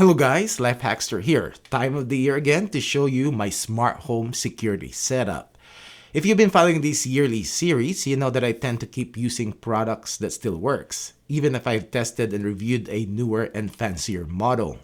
Hello guys, LifeHackster here. Time of the year again to show you my smart home security setup. If you've been following this yearly series, you know that I tend to keep using products that still works, even if I've tested and reviewed a newer and fancier model.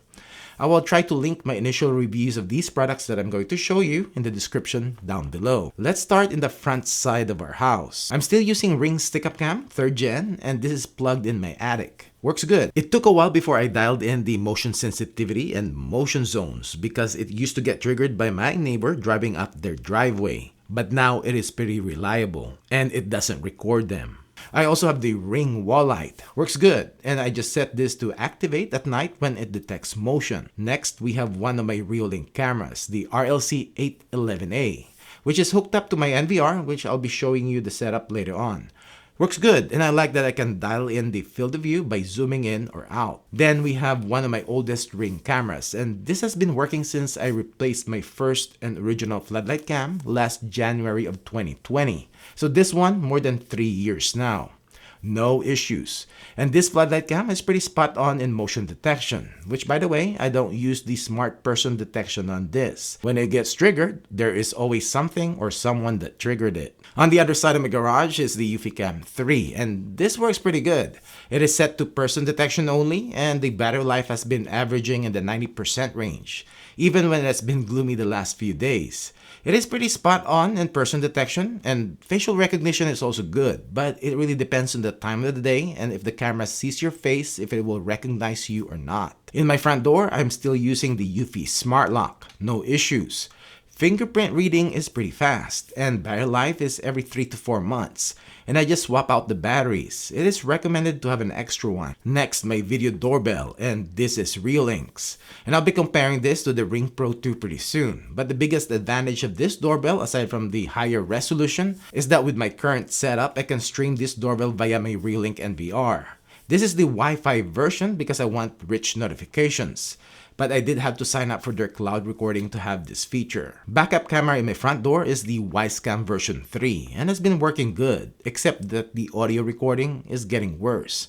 I will try to link my initial reviews of these products that I'm going to show you in the description down below. Let's start in the front side of our house. I'm still using Ring Stick-Up Cam 3rd Gen, and this is plugged in my attic. Works good. It took a while before I dialed in the motion sensitivity and motion zones because it used to get triggered by my neighbor driving up their driveway. But now it is pretty reliable and it doesn't record them. I also have the Ring wall light. Works good, and I just set this to activate at night when it detects motion. Next, we have one of my Reolink cameras, the RLC 811A, which is hooked up to my NVR, which I'll be showing you the setup later on. Works good, and I like that I can dial in the field of view by zooming in or out. Then we have one of my oldest Ring cameras, and this has been working since I replaced my first and original floodlight cam last January of 2020. So this one, more than 3 years now. No issues. And this floodlight cam is pretty spot on in motion detection, which by the way, I don't use the smart person detection on this. When it gets triggered, there is always something or someone that triggered it. On the other side of my garage is the Eufy Cam 3, and this works pretty good. It is set to person detection only, and the battery life has been averaging in the 90% range, even when it's been gloomy the last few days. It is pretty spot on in person detection, and facial recognition is also good, but it really depends on the time of the day and if the camera sees your face, if it will recognize you or not. In my front door, I'm still using the Eufy Smart Lock. No issues. Fingerprint reading is pretty fast, and battery life is every 3 to 4 months. And I just swap out the batteries. It is recommended to have an extra one. Next, my video doorbell, and this is Reolink's. And I'll be comparing this to the Ring Pro 2 pretty soon. But the biggest advantage of this doorbell, aside from the higher resolution, is that with my current setup, I can stream this doorbell via my Reolink NVR. This is the Wi-Fi version because I want rich notifications. But I did have to sign up for their cloud recording to have this feature. Backup camera in my front door is the Wyze version 3 and has been working good, except that the audio recording is getting worse.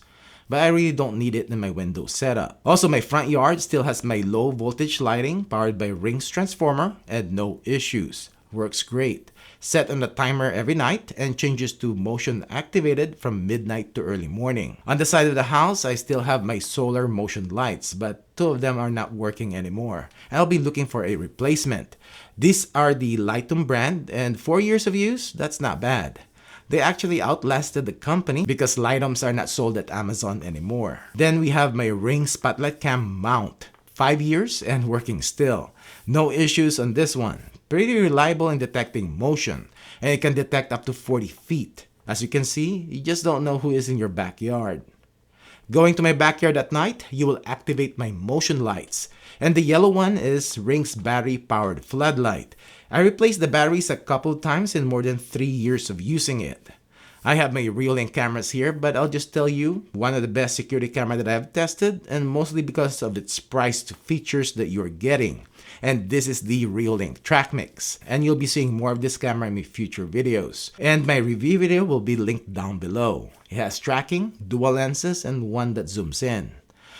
But I really don't need it in my Windows setup. Also, my front yard still has my low voltage lighting powered by Ring's transformer and no issues. Works great. Set on the timer every night and changes to motion activated from midnight to early morning. On the side of the house, I still have my solar motion lights, but 2 of them are not working anymore. I'll be looking for a replacement. These are the Lightum brand, and 4 years of use, that's not bad. They actually outlasted the company because Lightums are not sold at Amazon anymore. Then we have my Ring Spotlight Cam mount. 5 years and working still. No issues on this one. Pretty reliable in detecting motion, and it can detect up to 40 feet. As you can see, you just don't know who is in your backyard. Going to my backyard at night, you will activate my motion lights. And the yellow one is Ring's battery-powered floodlight. I replaced the batteries a couple times in more than 3 years of using it. I have my Reolink cameras here, but I'll just tell you, one of the best security camera that I've tested, and mostly because of its price to features that you're getting. And this is the Reolink Track Mix, and you'll be seeing more of this camera in my future videos. And my review video will be linked down below. It has tracking, dual lenses, and one that zooms in.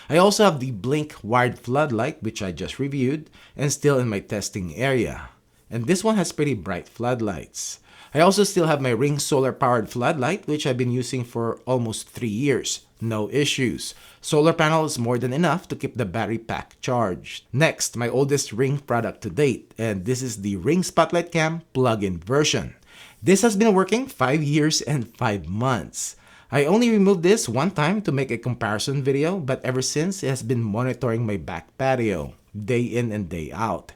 I also have the Blink wired floodlight, which I just reviewed, and still in my testing area. And this one has pretty bright floodlights. I also still have my Ring solar powered floodlight, which I've been using for almost 3 years. No issues. Solar panel is more than enough to keep the battery pack charged. Next, my oldest Ring product to date, and this is the Ring Spotlight Cam plug-in version. This has been working 5 years and 5 months. I only removed this one time to make a comparison video, but ever since it has been monitoring my back patio, day in and day out.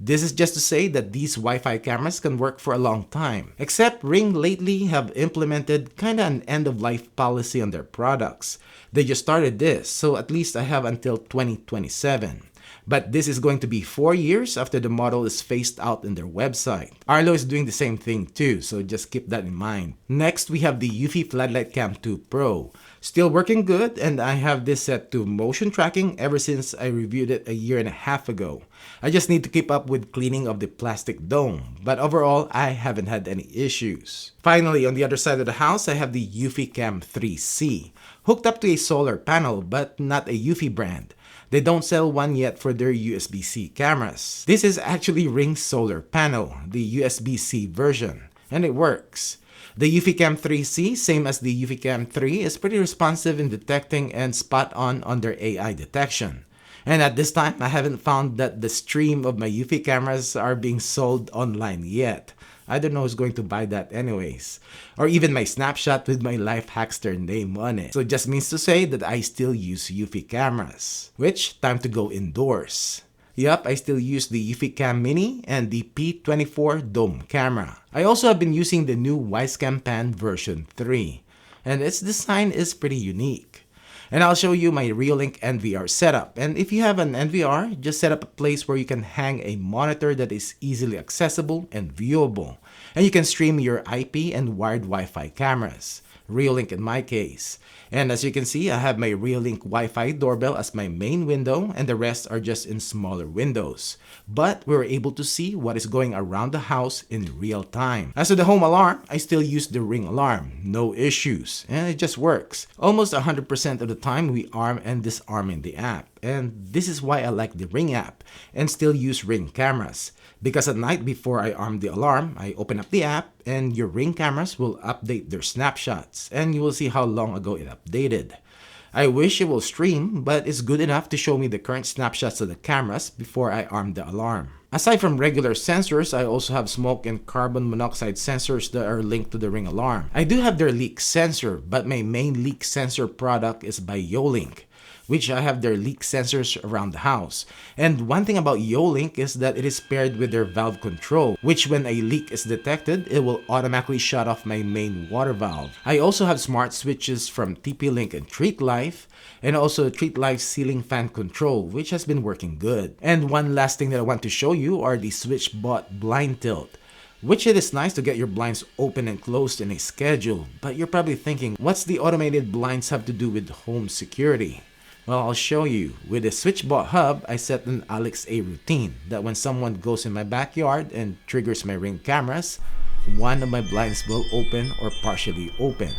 This is just to say that these Wi-Fi cameras can work for a long time, except Ring lately have implemented kinda an end-of-life policy on their products. They just started this, so at least I have until 2027. But this is going to be 4 years after the model is phased out in their website. Arlo is doing the same thing too, so just keep that in mind. Next, we have the Eufy Floodlight Cam 2 Pro. Still working good, and I have this set to motion tracking ever since I reviewed it a year and a half ago. I just need to keep up with cleaning of the plastic dome, but overall, I haven't had any issues. Finally, on the other side of the house, I have the Eufy Cam 3C, hooked up to a solar panel, but not a Eufy brand. They don't sell one yet for their USB-C cameras. This is actually Ring's solar panel, the USB-C version, and it works. The Eufy Cam 3C, same as the Eufy Cam 3, is pretty responsive in detecting and spot on their AI detection. And at this time, I haven't found that the stream of my Eufy cameras are being sold online yet. I don't know who's going to buy that anyways. Or even my snapshot with my LifeHackster name on it. So it just means to say that I still use Eufy cameras. Which, time to go indoors. Yup, I still use the Eufy Cam Mini and the P24 Dome camera. I also have been using the new Wyze Cam Pan version 3. And its design is pretty unique. And I'll show you my Reolink NVR setup. And if you have an NVR, just set up a place where you can hang a monitor that is easily accessible and viewable. And you can stream your IP and wired Wi-Fi cameras. Reolink in my case. And as you can see, I have my Reolink Wi-Fi doorbell as my main window and the rest are just in smaller windows. But we were able to see what is going around the house in real time. As for the home alarm, I still use the Ring alarm. No issues. And it just works. Almost 100% of the time we arm and disarm in the app. And this is why I like the Ring app and still use Ring cameras. Because at night before I arm the alarm, I open up the app and your Ring cameras will update their snapshots and you will see how long ago it updated. I wish it will stream, but it's good enough to show me the current snapshots of the cameras before I arm the alarm. Aside from regular sensors, I also have smoke and carbon monoxide sensors that are linked to the Ring alarm. I do have their leak sensor, but my main leak sensor product is by Yolink, which I have their leak sensors around the house. And one thing about Yolink is that it is paired with their valve control, which when a leak is detected, it will automatically shut off my main water valve. I also have smart switches from TP-Link and Treat Life, and also Treat Life ceiling fan control, which has been working good. And one last thing that I want to show you are the SwitchBot blind tilt. Which it is nice to get your blinds open and closed in a schedule, but you're probably thinking, what's the automated blinds have to do with home security? Well, I'll show you. With the SwitchBot hub, I set an LifeHackster routine that when someone goes in my backyard and triggers my Ring cameras, one of my blinds will open or partially open.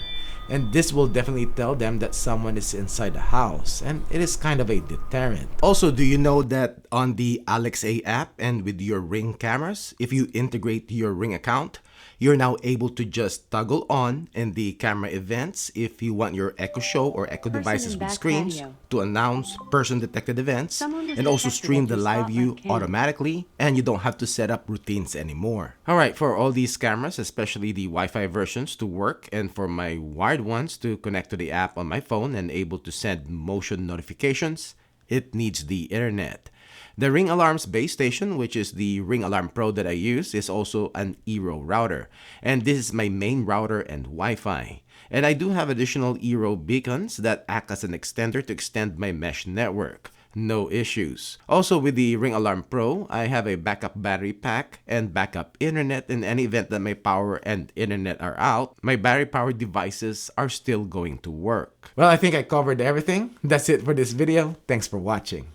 And this will definitely tell them that someone is inside the house, and it is kind of a deterrent. Also, do you know that on the LifeHackster app and with your Ring cameras, if you integrate your Ring account, you're now able to just toggle on in the camera events if you want your Echo Show or Echo devices with screens to announce person detected events and also stream the live view automatically, and you don't have to set up routines anymore. Alright, for all these cameras, especially the Wi-Fi versions to work and for my wired ones to connect to the app on my phone and able to send motion notifications, it needs the internet. The Ring Alarm's base station, which is the Ring Alarm Pro that I use, is also an Eero router. And this is my main router and Wi-Fi. And I do have additional Eero beacons that act as an extender to extend my mesh network. No issues. Also with the Ring Alarm Pro, I have a backup battery pack and backup internet in any event that my power and internet are out. My battery powered devices are still going to work. Well, I think I covered everything. That's it for this video. Thanks for watching.